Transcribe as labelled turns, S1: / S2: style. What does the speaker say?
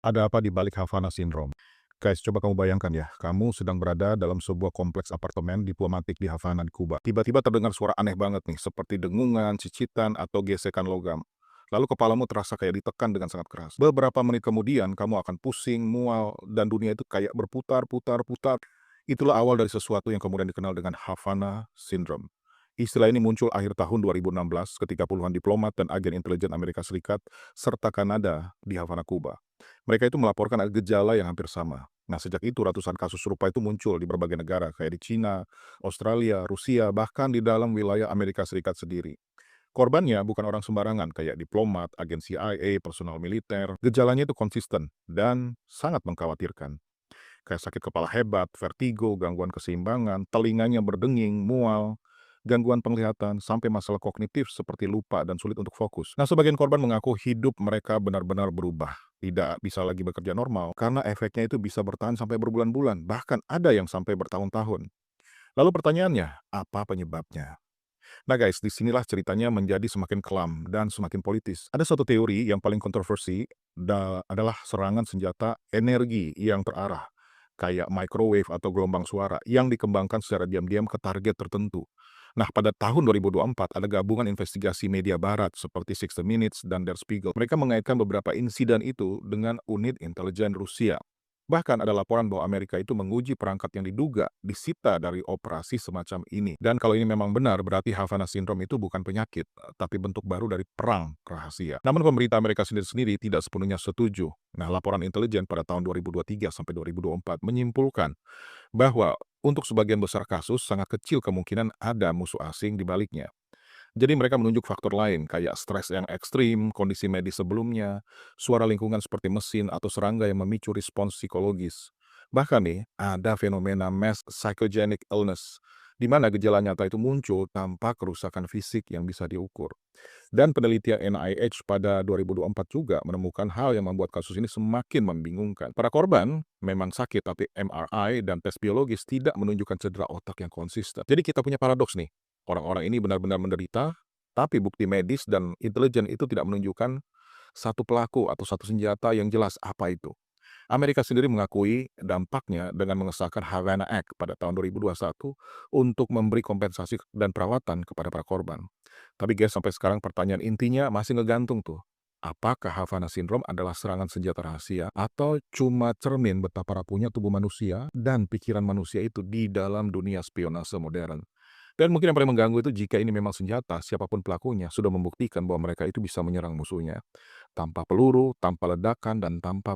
S1: Ada apa di balik Havana Syndrome? Guys, coba kamu bayangkan ya, kamu sedang berada dalam sebuah kompleks apartemen diplomatik di Havana, di Kuba. Tiba-tiba terdengar suara aneh banget nih, seperti dengungan, cicitan, atau gesekan logam. Lalu kepalamu terasa kayak ditekan dengan sangat keras. Beberapa menit kemudian, kamu akan pusing, mual, dan dunia itu kayak berputar-putar-putar. Itulah awal dari sesuatu yang kemudian dikenal dengan Havana Syndrome. Istilah ini muncul akhir tahun 2016 ketika puluhan diplomat dan agen intelijen Amerika Serikat serta Kanada di Havana, Kuba. Mereka itu melaporkan ada gejala yang hampir sama. Nah, sejak itu ratusan kasus serupa itu muncul di berbagai negara, kayak di Cina, Australia, Rusia, bahkan di dalam wilayah Amerika Serikat sendiri. Korbannya bukan orang sembarangan, kayak diplomat, agen CIA, personal militer. Gejalanya itu konsisten dan sangat mengkhawatirkan. Kayak sakit kepala hebat, vertigo, gangguan keseimbangan, telinganya berdenging, mual, gangguan penglihatan, sampai masalah kognitif seperti lupa dan sulit untuk fokus. Nah, sebagian korban mengaku hidup mereka benar-benar berubah. Tidak bisa lagi bekerja normal karena efeknya itu bisa bertahan sampai berbulan-bulan, bahkan ada yang sampai bertahun-tahun. Lalu pertanyaannya, apa penyebabnya? Nah guys, disinilah ceritanya menjadi semakin kelam dan semakin politis. Ada satu teori yang paling kontroversi adalah serangan senjata energi yang terarah, kayak microwave atau gelombang suara, yang dikembangkan secara diam-diam ke target tertentu. Nah, pada tahun 2024 ada gabungan investigasi media barat seperti 60 Minutes dan Der Spiegel. Mereka mengaitkan beberapa insiden itu dengan unit intelijen Rusia. Bahkan ada laporan bahwa Amerika itu menguji perangkat yang diduga disita dari operasi semacam ini. Dan kalau ini memang benar, berarti Havana Syndrome itu bukan penyakit, tapi bentuk baru dari perang rahasia. Namun pemerintah Amerika sendiri tidak sepenuhnya setuju. Nah, laporan intelijen pada tahun 2023 sampai 2024 menyimpulkan bahwa untuk sebagian besar kasus sangat kecil kemungkinan ada musuh asing di baliknya. Jadi mereka menunjuk faktor lain kayak stres yang ekstrim, kondisi medis sebelumnya, suara lingkungan seperti mesin atau serangga yang memicu respons psikologis. Bahkan nih, ada fenomena mass psychogenic illness, di mana gejala nyata itu muncul tanpa kerusakan fisik yang bisa diukur. Dan penelitian NIH pada 2024 juga menemukan hal yang membuat kasus ini semakin membingungkan. Para korban memang sakit, tapi MRI dan tes biologis tidak menunjukkan cedera otak yang konsisten. Jadi kita punya paradoks nih. Orang-orang ini benar-benar menderita, tapi bukti medis dan intelijen itu tidak menunjukkan satu pelaku atau satu senjata yang jelas apa itu. Amerika sendiri mengakui dampaknya dengan mengesahkan Havana Act pada tahun 2021 untuk memberi kompensasi dan perawatan kepada para korban. Tapi guys, sampai sekarang pertanyaan intinya masih ngegantung tuh. Apakah Havana Syndrome adalah serangan senjata rahasia atau cuma cermin betapa rapuhnya tubuh manusia dan pikiran manusia itu di dalam dunia spionase modern? Dan mungkin yang paling mengganggu itu jika ini memang senjata, siapapun pelakunya sudah membuktikan bahwa mereka itu bisa menyerang musuhnya tanpa peluru, tanpa ledakan, dan tanpa